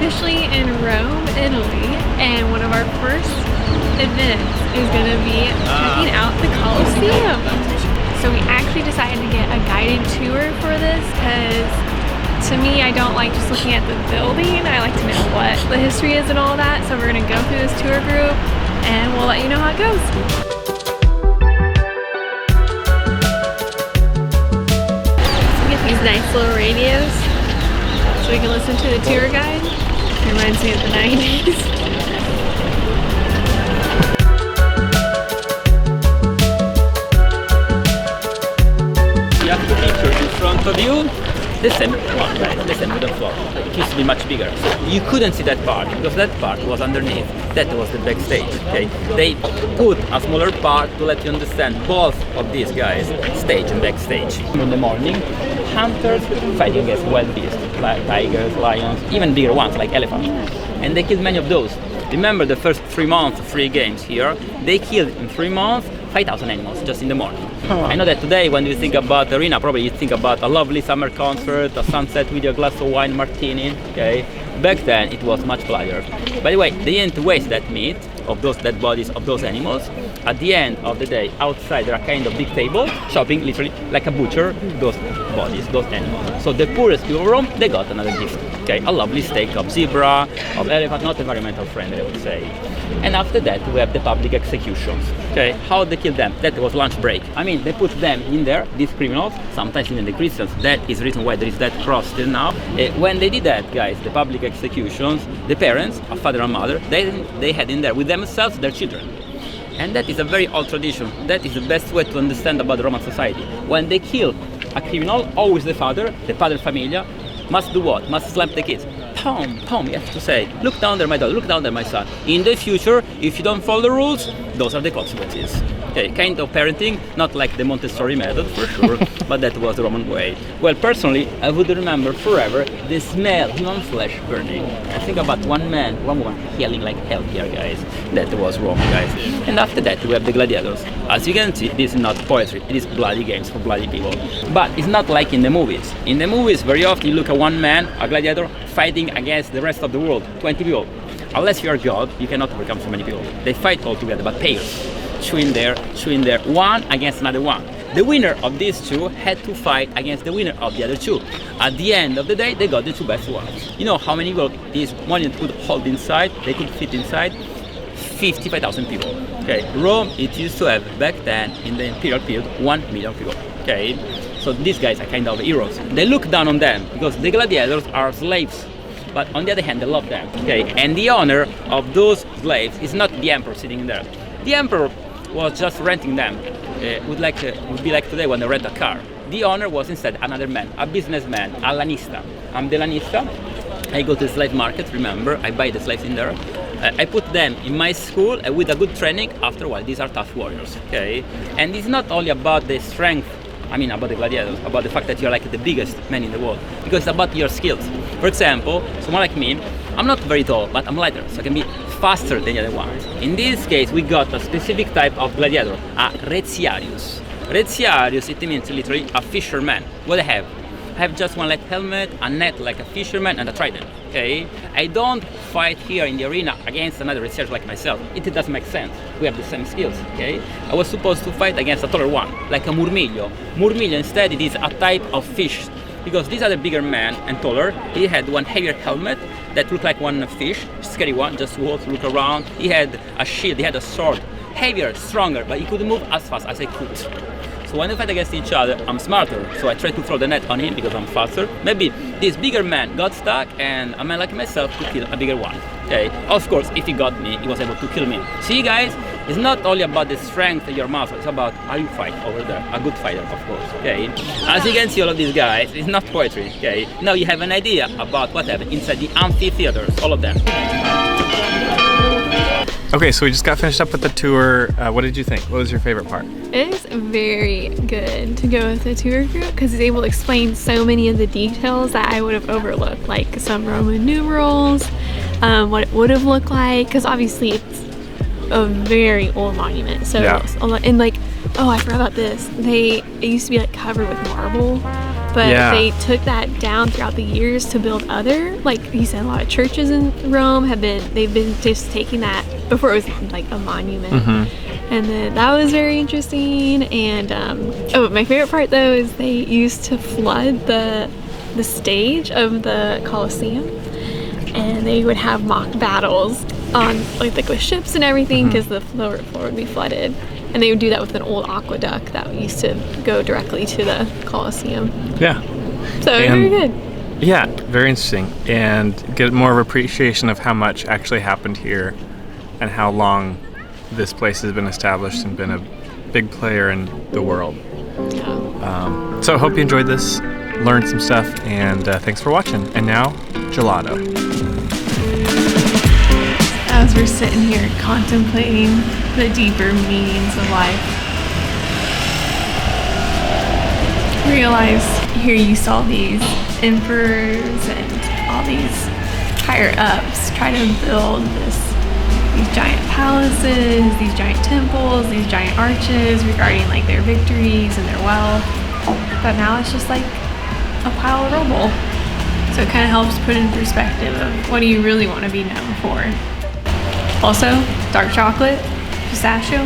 officially in Rome, Italy, and one of our first events is going to be checking out the Colosseum. So we actually decided to get a guided tour for this because to me, I don't like just looking at the building. I like to know what the history is and all that. So we're going to go through this tour group and we'll let you know how it goes. So we get these nice little radios so we can listen to the tour guide. It reminds me of the 90s. You have the picture in front of you, the same one, right? The same wooden floor. It used to be much bigger, so you couldn't see that part because that part was underneath. That was the backstage. Okay, they put a smaller part to let you understand both of these guys, stage and backstage. In the morning, hunters fighting against wild beasts like tigers, lions, even bigger ones like elephants, and they killed many of those. Remember the first 3 months, 3 games here, they killed in 3 months 5,000 animals just in the morning. I know that today when you think about the arena, probably you think about a lovely summer concert, a sunset with a glass of wine, martini, okay? Back then it was much bloodier. By the way, they didn't waste that meat of those dead bodies of those animals. At the end of the day, outside there are kind of big tables, chopping literally like a butcher, those bodies, those animals. So the poorest people of Rome, they got another gift. Okay, a lovely steak of zebra, of elephant, not environmental friendly, I would say. And after that, we have the public executions. Okay, how they kill them? That was lunch break. I mean, they put them in there, these criminals, sometimes even the Christians. That is the reason why there is that cross till now. When they did that, guys, the public executions, the parents, a father and mother, they had in there with themselves their children. And that is a very old tradition. That is the best way to understand about the Roman society. When they kill a criminal, always the padre familia, must do what? Must slap the kids. Tom, you have to say, look down there, my daughter, look down there, my son. In the future, if you don't follow the rules, those are the consequences. Okay, kind of parenting, not like the Montessori method for sure, but that was the Roman way. Well, personally, I would remember forever the smell of human flesh burning. I think about one woman yelling like hell here, guys. That was Rome, guys. And after that, we have the Gladiators. As you can see, this is not poetry, it is bloody games for bloody people. But it's not like in the movies. In the movies, very often you look at one man, a gladiator, fighting against the rest of the world, 20 people. Unless you are God, you cannot overcome so many people. They fight all together, but pairs. Two in there, one against another one. The winner of these two had to fight against the winner of the other two. At the end of the day, they got the 2 best ones. You know how many people this monument could hold inside? They could fit inside 55,000 people. Okay, Rome, it used to have back then in the imperial period 1 million people. Okay, so these guys are kind of heroes. They look down on them because the gladiators are slaves. But on the other hand, they love them. Okay, and the owner of those slaves is not the emperor sitting in there. The emperor was just renting them. Would be like today when they rent a car. The owner was instead another man, a businessman, a lanista. I'm the lanista. I go to the slave market, remember, I buy the slaves in there. I put them in my school with a good training. After a while, these are tough warriors, okay? And it's not only about the strength, I mean about the gladiators, about the fact that you're like the biggest man in the world, because it's about your skills. For example, someone like me, I'm not very tall, but I'm lighter, so I can be faster than the other ones. In this case, we got a specific type of gladiator, a retiarius. Retiarius, it means literally a fisherman. What I have? I have just one light helmet, a net like a fisherman, and a trident, okay? I don't fight here in the arena against another retiarius like myself. It doesn't make sense. We have the same skills, okay? I was supposed to fight against a taller one, like a murmiglio. Murmiglio, instead, it is a type of fish. Because these are the bigger man and taller, he had one heavier helmet that looked like one fish, scary one, just walk, look around. He had a shield, he had a sword, heavier, stronger, but he couldn't move as fast as I could. So when we fight against each other, I'm smarter, so I try to throw the net on him because I'm faster. Maybe this bigger man got stuck and a man like myself could kill a bigger one. Okay, of course, if he got me, he was able to kill me. See, guys, it's not only about the strength of your muscle, it's about how you fight over there. A good fighter, of course, okay? As you can see, all of these guys, it's not poetry, okay? Now you have an idea about what happened inside the amphitheaters, all of them. Okay, so we just got finished up with the tour. What did you think? What was your favorite part? It is very good to go with the tour group because it's able to explain so many of the details that I would have overlooked, like some Roman numerals, what it would have looked like, because obviously it's a very old monument. So, yeah. And like, oh, I forgot about this. It used to be like covered with marble, but Yeah. they took that down throughout the years to build other, like he said, a lot of churches in Rome they've been just taking that before it was like a monument. And then that was very interesting. And oh, my favorite part though is they used to flood the stage of the Colosseum, and they would have mock battles on like with ships and everything, because the floor would be flooded. And they would do that with an old aqueduct that used to go directly to the Colosseum. Yeah. So very good. Yeah, very interesting. And get more of appreciation of how much actually happened here and how long this place has been established and been a big player in the world. Yeah. So I hope you enjoyed this, learned some stuff, and thanks for watching. And now, gelato. As we're sitting here contemplating the deeper meanings of life, realize here you saw these emperors and all these higher ups try to build these giant palaces, these giant temples, these giant arches regarding like their victories and their wealth. But now it's just like a pile of rubble. So it kind of helps put in perspective of what do you really want to be known for. Also, dark chocolate, pistachio,